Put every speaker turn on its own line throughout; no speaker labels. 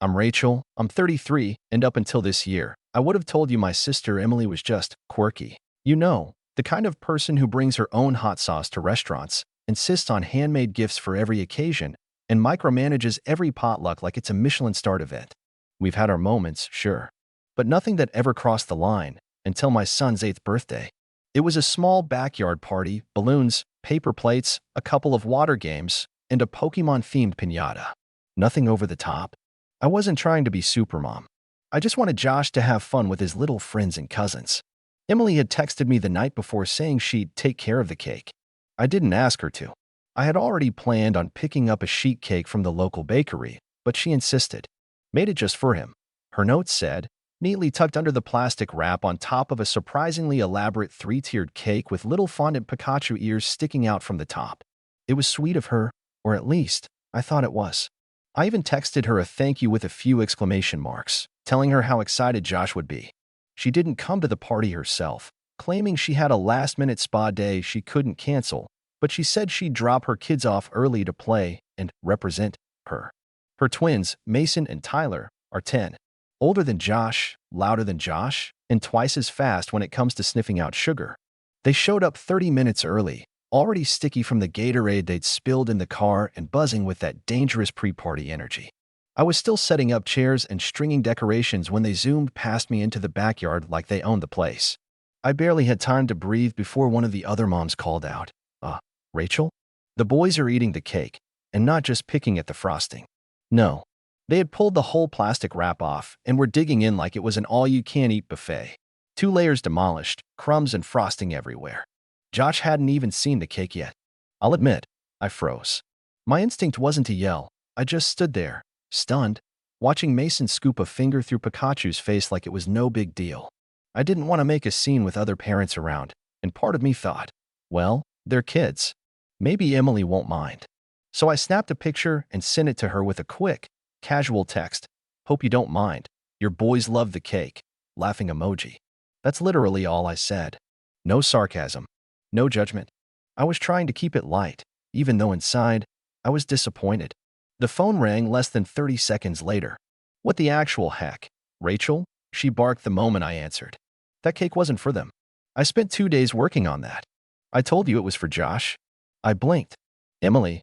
I'm Rachel, I'm 33, and up until this year, I would have told you my sister Emily was just quirky. You know, the kind of person who brings her own hot sauce to restaurants, insists on handmade gifts for every occasion, and micromanages every potluck like it's a Michelin-starred event. We've had our moments, sure, but nothing that ever crossed the line until my son's 8th birthday. It was a small backyard party, balloons, paper plates, a couple of water games, and a Pokemon-themed piñata. Nothing over the top. I wasn't trying to be supermom. I just wanted Josh to have fun with his little friends and cousins. Emily had texted me the night before saying she'd take care of the cake. I didn't ask her to. I had already planned on picking up a sheet cake from the local bakery, but she insisted. Made it just for him. Her note said, neatly tucked under the plastic wrap on top of a surprisingly elaborate 3-tiered cake with little fondant Pikachu ears sticking out from the top. It was sweet of her, or at least, I thought it was. I even texted her a thank you with a few exclamation marks, telling her how excited Josh would be. She didn't come to the party herself, claiming she had a last-minute spa day she couldn't cancel, but she said she'd drop her kids off early to play and represent her. Her twins, Mason and Tyler, are 10. Older than Josh, louder than Josh, and twice as fast when it comes to sniffing out sugar. They showed up 30 minutes early, already sticky from the Gatorade they'd spilled in the car and buzzing with that dangerous pre-party energy. I was still setting up chairs and stringing decorations when they zoomed past me into the backyard like they owned the place. I barely had time to breathe before one of the other moms called out, Rachel? The boys are eating the cake, and not just picking at the frosting. No. They had pulled the whole plastic wrap off and were digging in like it was an all-you-can-eat buffet. 2 layers demolished, crumbs and frosting everywhere. Josh hadn't even seen the cake yet. I'll admit, I froze. My instinct wasn't to yell. I just stood there, stunned, watching Mason scoop a finger through Pikachu's face like it was no big deal. I didn't want to make a scene with other parents around, and part of me thought, well, they're kids. Maybe Emily won't mind. So I snapped a picture and sent it to her with a quick, casual text. Hope you don't mind. Your boys love the cake. Laughing emoji. That's literally all I said. No sarcasm. No judgment. I was trying to keep it light, even though inside, I was disappointed. The phone rang less than 30 seconds later. What the actual heck? Rachel? She barked the moment I answered. That cake wasn't for them. I spent 2 days working on that. I told you it was for Josh. I blinked. Emily,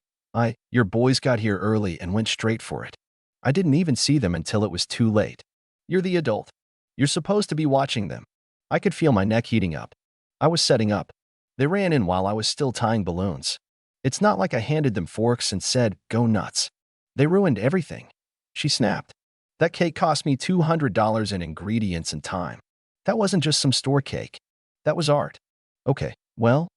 your boys got here early and went straight for it. I didn't even see them until it was too late. You're the adult. You're supposed to be watching them. I could feel my neck heating up. I was setting up. They ran in while I was still tying balloons. It's not like I handed them forks and said, go nuts. They ruined everything. She snapped. That cake cost me $200 in ingredients and time. That wasn't just some store cake. That was art. Okay, well,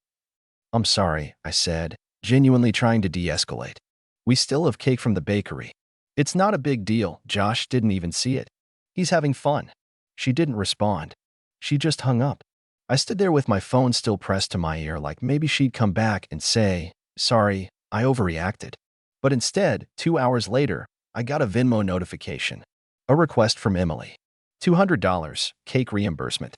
I'm sorry, I said, genuinely trying to de-escalate. We still have cake from the bakery. It's not a big deal. Josh didn't even see it. He's having fun. She didn't respond. She just hung up. I stood there with my phone still pressed to my ear like maybe she'd come back and say, sorry, I overreacted. But instead, 2 hours later, I got a Venmo notification. A request from Emily. $200, cake reimbursement.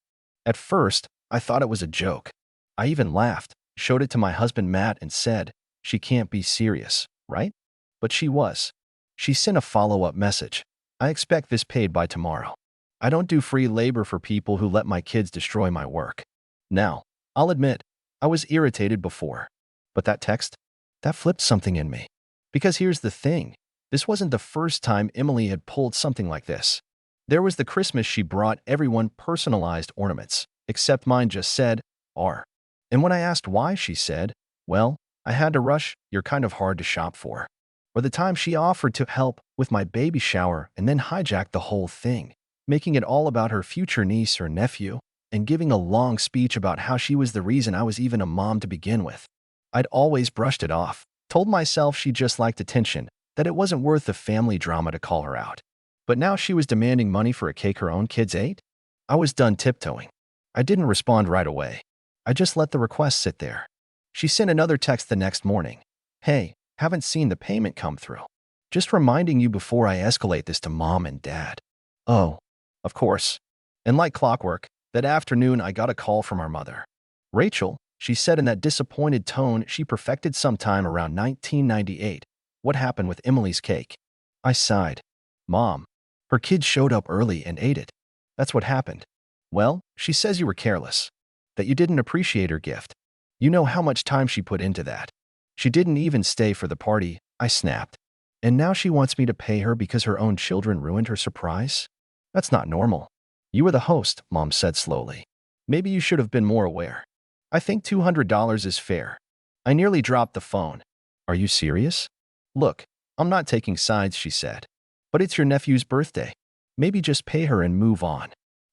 At first, I thought it was a joke. I even laughed, showed it to my husband Matt and said, she can't be serious, right? But she was. She sent a follow-up message. I expect this paid by tomorrow. I don't do free labor for people who let my kids destroy my work. Now, I'll admit, I was irritated before. But that text? That flipped something in me. Because here's the thing. This wasn't the first time Emily had pulled something like this. There was the Christmas she brought everyone personalized ornaments, except mine just said, R. And when I asked why, she said, well, I had to rush, you're kind of hard to shop for. Or the time she offered to help with my baby shower and then hijacked the whole thing, making it all about her future niece or nephew, and giving a long speech about how she was the reason I was even a mom to begin with. I'd always brushed it off, told myself she just liked attention, that it wasn't worth the family drama to call her out. But now she was demanding money for a cake her own kids ate? I was done tiptoeing. I didn't respond right away. I just let the request sit there. She sent another text the next morning. Hey, haven't seen the payment come through. Just reminding you before I escalate this to mom and dad. Oh, of course. And like clockwork, that afternoon I got a call from our mother. Rachel, she said in that disappointed tone she perfected sometime around 1998. What happened with Emily's cake? I sighed. Mom, Her kids showed up early and ate it. That's what happened. Well, she says you were careless, that you didn't appreciate her gift. You know how much time she put into that. She didn't even stay for the party, I snapped. And now she wants me to pay her because her own children ruined her surprise? That's not normal. You were the host, Mom said slowly. Maybe you should have been more aware. I think $200 is fair. I nearly dropped the phone. Are you serious? Look, I'm not taking sides, she said. But it's your nephew's birthday. Maybe just pay her and move on.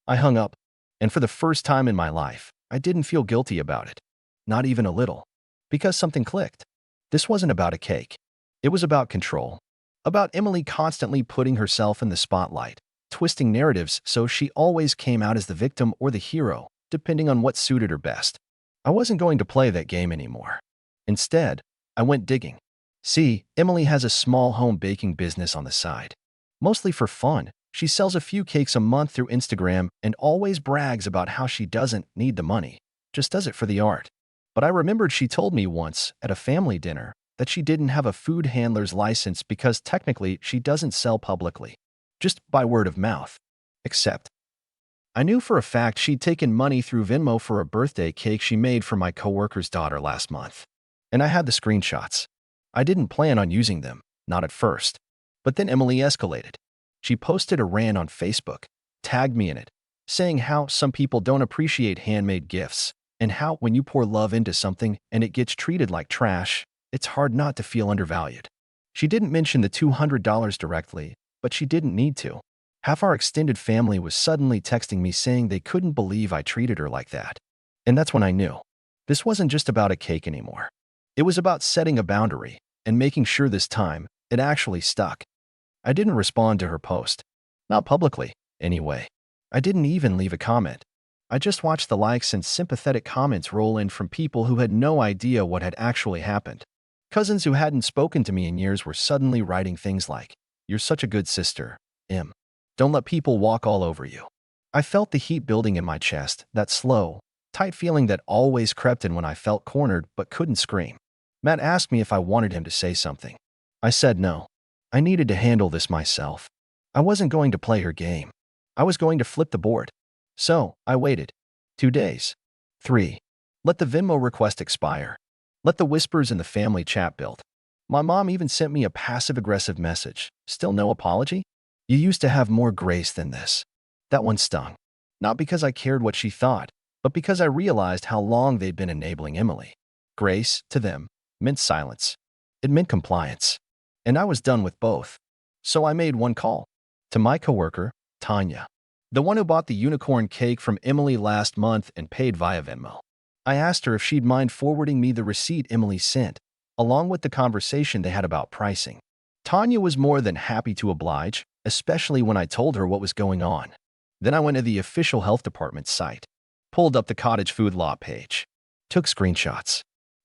I hung up, and for the first time in my life, I didn't feel guilty about it. Not even a little. Because something clicked. This wasn't about a cake. It was about control. About Emily constantly putting herself in the spotlight, twisting narratives so she always came out as the victim or the hero, depending on what suited her best. I wasn't going to play that game anymore. Instead, I went digging. See, Emily has a small home baking business on the side. Mostly for fun, she sells a few cakes a month through Instagram and always brags about how she doesn't need the money, just does it for the art. But I remembered she told me once, at a family dinner, that she didn't have a food handler's license because technically she doesn't sell publicly, just by word of mouth. Except, I knew for a fact she'd taken money through Venmo for a birthday cake she made for my coworker's daughter last month. And I had the screenshots. I didn't plan on using them, not at first. But then Emily escalated. She posted a rant on Facebook, tagged me in it, saying how some people don't appreciate handmade gifts, and how when you pour love into something and it gets treated like trash, it's hard not to feel undervalued. She didn't mention the $200 directly, but she didn't need to. Half our extended family was suddenly texting me saying they couldn't believe I treated her like that. And that's when I knew. This wasn't just about a cake anymore. It was about setting a boundary and making sure this time it actually stuck. I didn't respond to her post. Not publicly, anyway. I didn't even leave a comment. I just watched the likes and sympathetic comments roll in from people who had no idea what had actually happened. Cousins who hadn't spoken to me in years were suddenly writing things like, "You're such a good sister, Em. Don't let people walk all over you." I felt the heat building in my chest, that slow, tight feeling that always crept in when I felt cornered but couldn't scream. Matt asked me if I wanted him to say something. I said no. I needed to handle this myself. I wasn't going to play her game. I was going to flip the board. So, I waited. 2 days. 3. Let the Venmo request expire. Let the whispers in the family chat build. My mom even sent me a passive-aggressive message. Still no apology? You used to have more grace than this. That one stung. Not because I cared what she thought, but because I realized how long they'd been enabling Emily. Grace, to them, meant silence. It meant compliance. And I was done with both. So I made one call. To my coworker, Tanya. The one who bought the unicorn cake from Emily last month and paid via Venmo. I asked her if she'd mind forwarding me the receipt Emily sent, along with the conversation they had about pricing. Tanya was more than happy to oblige, especially when I told her what was going on. Then I went to the official health department's site, pulled up the cottage food law page, took screenshots,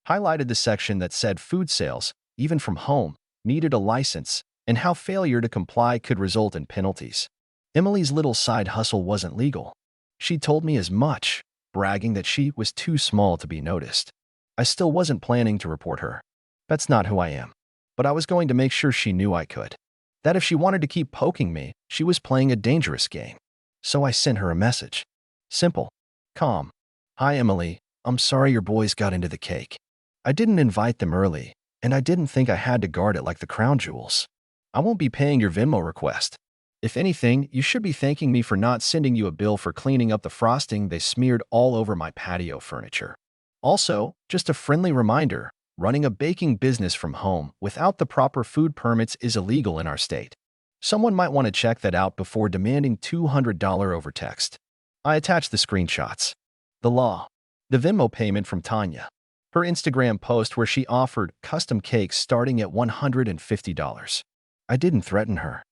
highlighted the section that said food sales, even from home, needed a license, and how failure to comply could result in penalties. Emily's little side hustle wasn't legal. She told me as much, bragging that she was too small to be noticed. I still wasn't planning to report her. That's not who I am. But I was going to make sure she knew I could. That if she wanted to keep poking me, she was playing a dangerous game. So I sent her a message. Simple. Calm. Hi, Emily. I'm sorry your boys got into the cake. I didn't invite them early, and I didn't think I had to guard it like the crown jewels. I won't be paying your Venmo request. If anything, you should be thanking me for not sending you a bill for cleaning up the frosting they smeared all over my patio furniture. Also, just a friendly reminder, running a baking business from home without the proper food permits is illegal in our state. Someone might want to check that out before demanding $200 over text. I attached the screenshots. The law. The Venmo payment from Tanya. Her Instagram post where she offered custom cakes starting at $150. I didn't threaten her.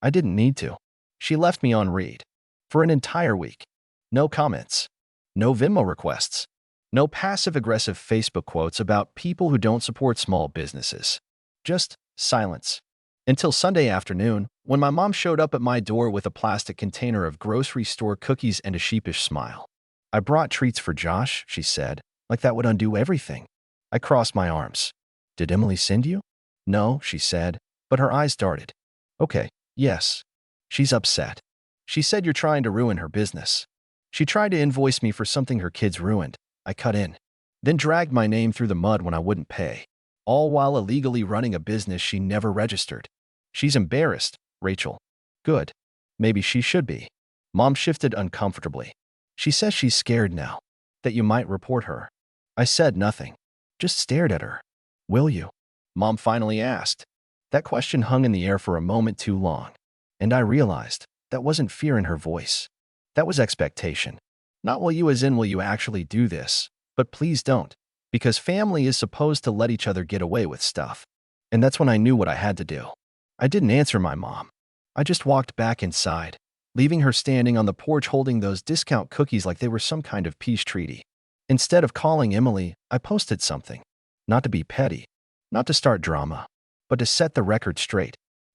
I didn't need to. She left me on read. For an entire week. No comments. No Venmo requests. No passive-aggressive Facebook quotes about people who don't support small businesses. Just silence. Until Sunday afternoon, when my mom showed up at my door with a plastic container of grocery store cookies and a sheepish smile. I brought treats for Josh, she said, like that would undo everything. I crossed my arms. Did Emily send you? No, she said, but her eyes darted. Okay, yes. She's upset. She said you're trying to ruin her business. She tried to invoice me for something her kids ruined. I cut in. Then dragged my name through the mud when I wouldn't pay. All while illegally running a business she never registered. She's embarrassed, Rachel. Good. Maybe she should be. Mom shifted uncomfortably. She says she's scared now. That you might report her. I said nothing. Just stared at her. Will you? Mom finally asked. That question hung in the air for a moment too long. And I realized that wasn't fear in her voice. That was expectation. Not will you as in will you actually do this, but please don't. Because family is supposed to let each other get away with stuff. And that's when I knew what I had to do. I didn't answer my mom. I just walked back inside, leaving her standing on the porch holding those discount cookies like they were some kind of peace treaty. Instead of calling Emily, I posted something. Not to be petty, not to start drama, but to set the record straight.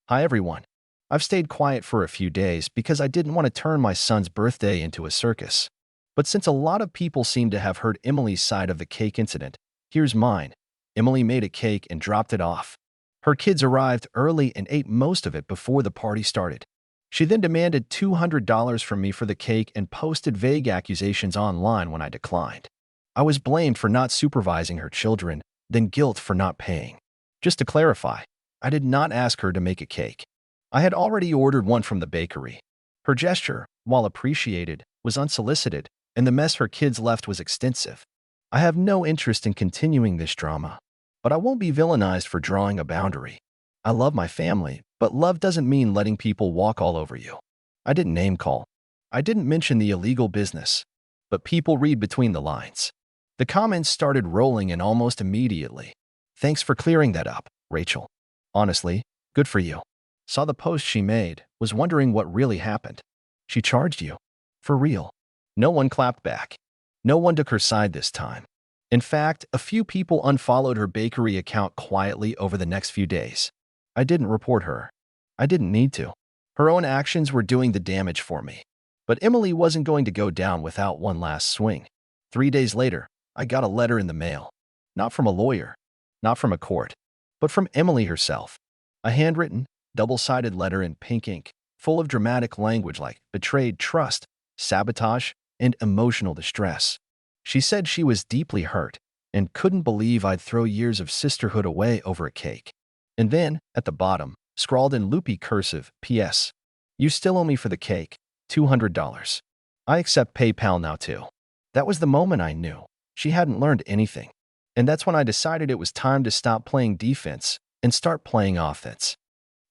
Hi everyone. I've stayed quiet for a few days because I didn't want to turn my son's birthday into a circus. But since a lot of people seem to have heard Emily's side of the cake incident, here's mine. Emily made a cake and dropped it off. Her kids arrived early and ate most of it before the party started. She then demanded $200 from me for the cake and posted vague accusations online when I declined. I was blamed for not supervising her children, then guilt for not paying. Just to clarify, I did not ask her to make a cake. I had already ordered one from the bakery. Her gesture, while appreciated, was unsolicited, and the mess her kids left was extensive. I have no interest in continuing this drama, but I won't be villainized for drawing a boundary. I love my family, but love doesn't mean letting people walk all over you. I didn't name call. I didn't mention the illegal business, but people read between the lines. The comments started rolling in almost immediately. Thanks for clearing that up, Rachel. Honestly, good for you. Saw the post she made, was wondering what really happened. She charged you. For real. No one clapped back. No one took her side this time. In fact, a few people unfollowed her bakery account quietly over the next few days. I didn't report her. I didn't need to. Her own actions were doing the damage for me. But Emily wasn't going to go down without one last swing. 3 days later, I got a letter in the mail. Not from a lawyer, not from a court, but from Emily herself. A handwritten, double-sided letter in pink ink, full of dramatic language like betrayed trust, sabotage, and emotional distress. She said she was deeply hurt and couldn't believe I'd throw years of sisterhood away over a cake. And then, at the bottom, scrawled in loopy cursive, P.S. You still owe me for the cake, $200. I accept PayPal now too. That was the moment I knew she hadn't learned anything. And that's when I decided it was time to stop playing defense and start playing offense.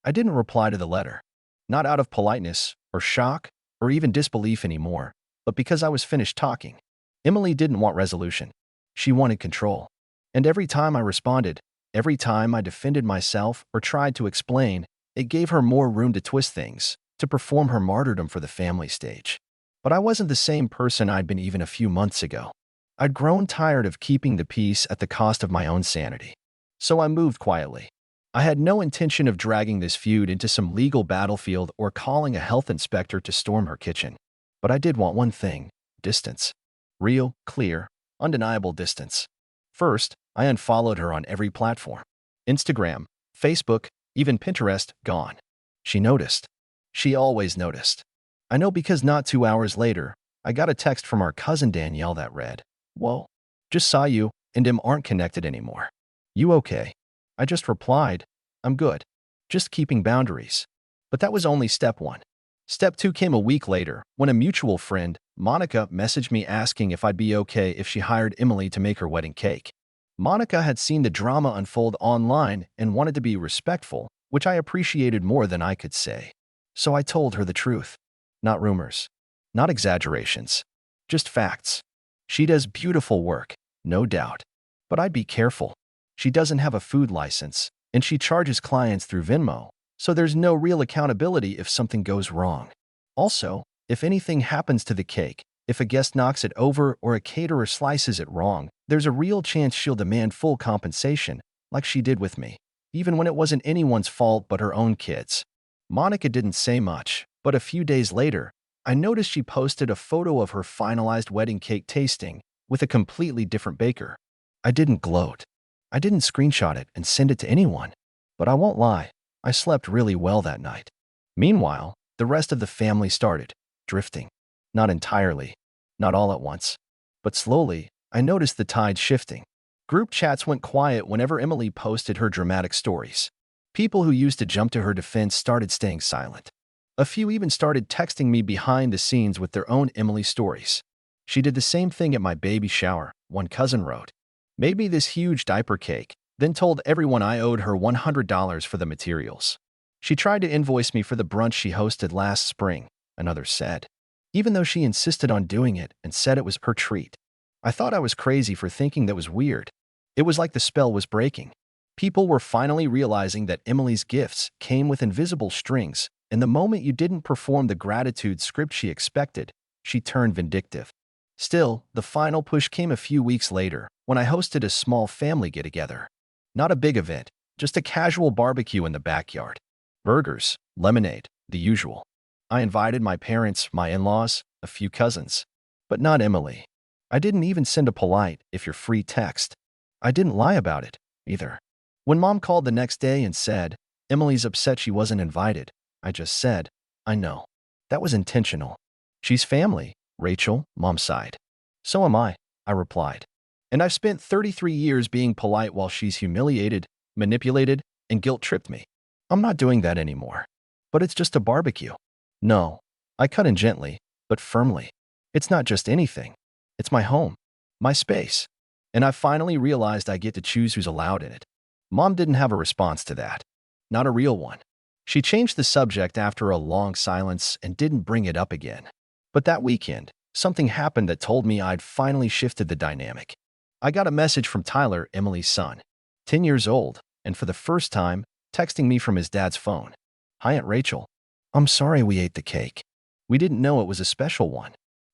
I didn't reply to the letter, not out of politeness or shock or even disbelief anymore, but because I was finished talking. Emily didn't want resolution. She wanted control. And every time I responded, every time I defended myself or tried to explain, it gave her more room to twist things, to perform her martyrdom for the family stage. But I wasn't the same person I'd been even a few months ago. I'd grown tired of keeping the peace at the cost of my own sanity. So I moved quietly. I had no intention of dragging this feud into some legal battlefield or calling a health inspector to storm her kitchen. But I did want one thing: distance. Real, clear, undeniable distance. First, I unfollowed her on every platform. Instagram, Facebook, even Pinterest, gone. She noticed. She always noticed. I know because not 2 hours later, I got a text from our cousin Danielle that read, "Whoa, just saw you and aren't connected anymore. You okay?" I just replied, "I'm good. Just keeping boundaries." But that was only step one. Step two came a week later when a mutual friend, Monica, messaged me asking if I'd be okay if she hired Emily to make her wedding cake. Monica had seen the drama unfold online and wanted to be respectful, which I appreciated more than I could say. So I told her the truth. Not rumors. Not exaggerations. Just facts. She does beautiful work, no doubt. But I'd be careful. She doesn't have a food license, and she charges clients through Venmo, so there's no real accountability if something goes wrong. Also, if anything happens to the cake, if a guest knocks it over or a caterer slices it wrong, there's a real chance she'll demand full compensation, like she did with me, even when it wasn't anyone's fault but her own kids. Monica didn't say much, but a few days later, I noticed she posted a photo of her finalized wedding cake tasting with a completely different baker. I didn't gloat. I didn't screenshot it and send it to anyone. But I won't lie, I slept really well that night. Meanwhile, The rest of the family started drifting. Not entirely, not all at once, but slowly, I noticed the tide shifting. Group chats went quiet whenever Emily posted her dramatic stories. People who used to jump to her defense started staying silent. A few even started texting me behind the scenes with their own Emily stories. She did the same thing at my baby shower, one cousin wrote. Made me this huge diaper cake, then told everyone I owed her $100 for the materials. She tried to invoice me for the brunch she hosted last spring, another said. Even though she insisted on doing it and said it was her treat. I thought I was crazy for thinking that was weird. It was like the spell was breaking. People were finally realizing that Emily's gifts came with invisible strings, and the moment you didn't perform the gratitude script she expected, she turned vindictive. Still, the final push came a few weeks later, when I hosted a small family get-together. Not a big event, just a casual barbecue in the backyard. Burgers, lemonade, the usual. I invited my parents, my in-laws, a few cousins. But not Emily. I didn't even send a polite, if you're free text. I didn't lie about it, either. When Mom called the next day and said, Emily's upset she wasn't invited, I just said, I know. That was intentional. She's family, Rachel, Mom sighed. So am I replied. And I've spent 33 years being polite while she's humiliated, manipulated, and guilt-tripped me. I'm not doing that anymore. But it's just a barbecue. No, I cut in gently, but firmly. It's not just anything. It's my home, my space. And I finally realized I get to choose who's allowed in it. Mom didn't have a response to that. Not a real one. She changed the subject after a long silence and didn't bring it up again. But that weekend, something happened that told me I'd finally shifted the dynamic. I got a message from Tyler, Emily's son, 10 years old, and for the first time, texting me from his dad's phone. Hi, Aunt Rachel. I'm sorry we ate the cake. We didn't know it was a special one.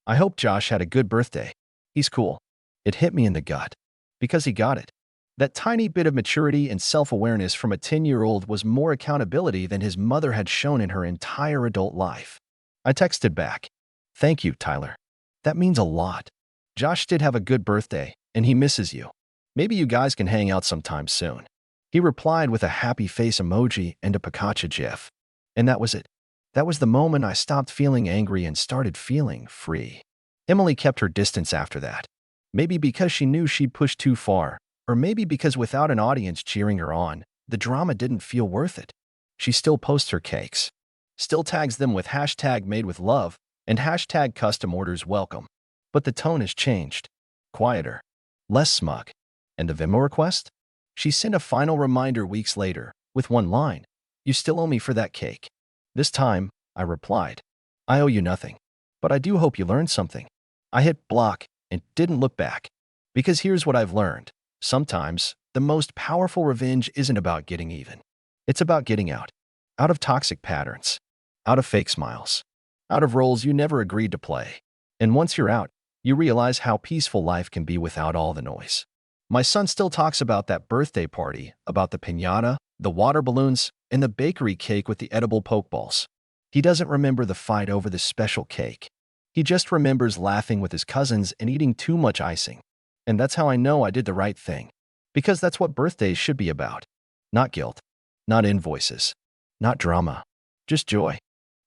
I hope Josh had a good birthday. He's cool. It hit me in the gut. Because he got it. That tiny bit of maturity and self-awareness from a 10-year-old was more accountability than his mother had shown in her entire adult life. I texted back. Thank you, Tyler. That means a lot. Josh did have a good birthday, and he misses you. Maybe you guys can hang out sometime soon. He replied with a happy face emoji and a Pikachu gif. And that was it. That was the moment I stopped feeling angry and started feeling free. Emily kept her distance after that. Maybe because she knew she'd pushed too far, or maybe because without an audience cheering her on, the drama didn't feel worth it. She still posts her cakes, still tags them with hashtag made with love and hashtag custom orders welcome. But the tone has changed. Quieter, less smug. And the Venmo request? She sent a final reminder weeks later, with one line, You still owe me for that cake. This time, I replied, I owe you nothing. But I do hope you learned something. I hit block and didn't look back. Because here's what I've learned. Sometimes, the most powerful revenge isn't about getting even. It's about getting out. Out of toxic patterns. Out of fake smiles. Out of roles you never agreed to play. And once you're out, you realize how peaceful life can be without all the noise. My son still talks about that birthday party, about the piñata, the water balloons, and the bakery cake with the edible pokeballs. He doesn't remember the fight over the special cake. He just remembers laughing with his cousins and eating too much icing. And that's how I know I did the right thing. Because that's what birthdays should be about. Not guilt. Not invoices. Not drama. Just joy.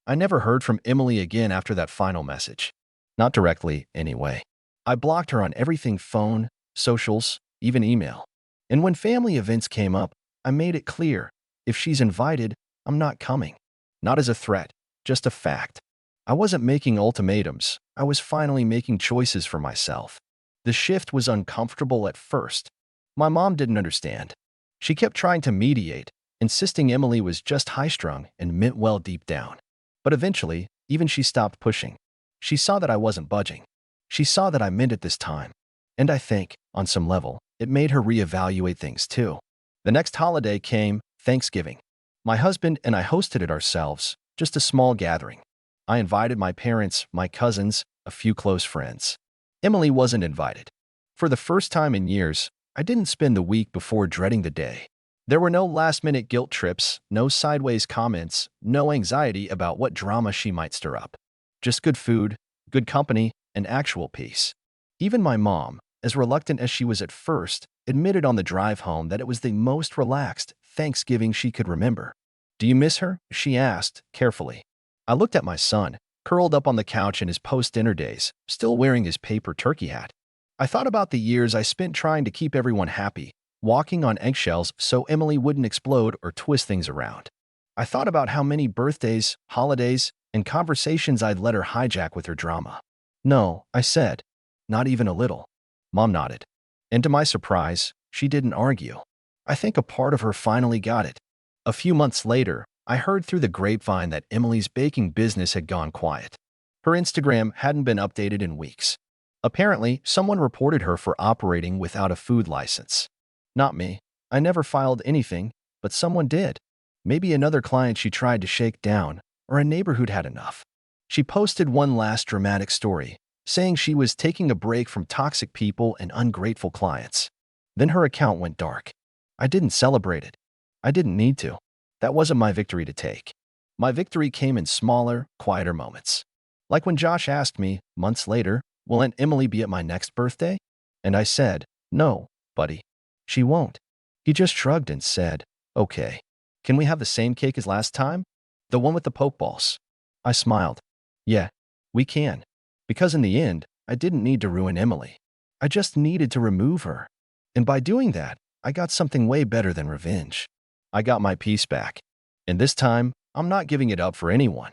I never heard from Emily again after that final message. Not directly, anyway. I blocked her on everything: phone, socials, even email. And when family events came up, I made it clear, if she's invited, I'm not coming. Not as a threat, just a fact. I wasn't making ultimatums. I was finally making choices for myself. The shift was uncomfortable at first. My mom didn't understand. She kept trying to mediate, insisting Emily was just high-strung and meant well deep down. But eventually, even she stopped pushing. She saw that I wasn't budging. She saw that I meant it this time. And I think, on some level, it made her reevaluate things too. The next holiday came, Thanksgiving. My husband and I hosted it ourselves, just a small gathering. I invited my parents, my cousins, a few close friends. Emily wasn't invited. For the first time in years, I didn't spend the week before dreading the day. There were no last-minute guilt trips, no sideways comments, no anxiety about what drama she might stir up. Just good food, good company, and actual peace. Even my mom, as reluctant as she was at first, admitted on the drive home that it was the most relaxed Thanksgiving she could remember. Do you miss her? She asked, carefully. I looked at my son, curled up on the couch in his post-dinner days, still wearing his paper turkey hat. I thought about the years I spent trying to keep everyone happy, walking on eggshells so Emily wouldn't explode or twist things around. I thought about how many birthdays, holidays, and conversations I'd let her hijack with her drama. No, I said. Not even a little. Mom nodded. And to my surprise, she didn't argue. I think a part of her finally got it. A few months later, I heard through the grapevine that Emily's baking business had gone quiet. Her Instagram hadn't been updated in weeks. Apparently, someone reported her for operating without a food license. Not me. I never filed anything, but someone did. Maybe another client she tried to shake down, or a neighbor who'd had enough. She posted one last dramatic story, saying she was taking a break from toxic people and ungrateful clients. Then her account went dark. I didn't celebrate it. I didn't need to. That wasn't my victory to take. My victory came in smaller, quieter moments. Like when Josh asked me, months later, will Aunt Emily be at my next birthday? And I said, no, buddy. She won't. He just shrugged and said, okay. Can we have the same cake as last time? The one with the poke balls. I smiled. Yeah, we can. Because in the end, I didn't need to ruin Emily. I just needed to remove her. And by doing that, I got something way better than revenge. I got my peace back. And this time, I'm not giving it up for anyone.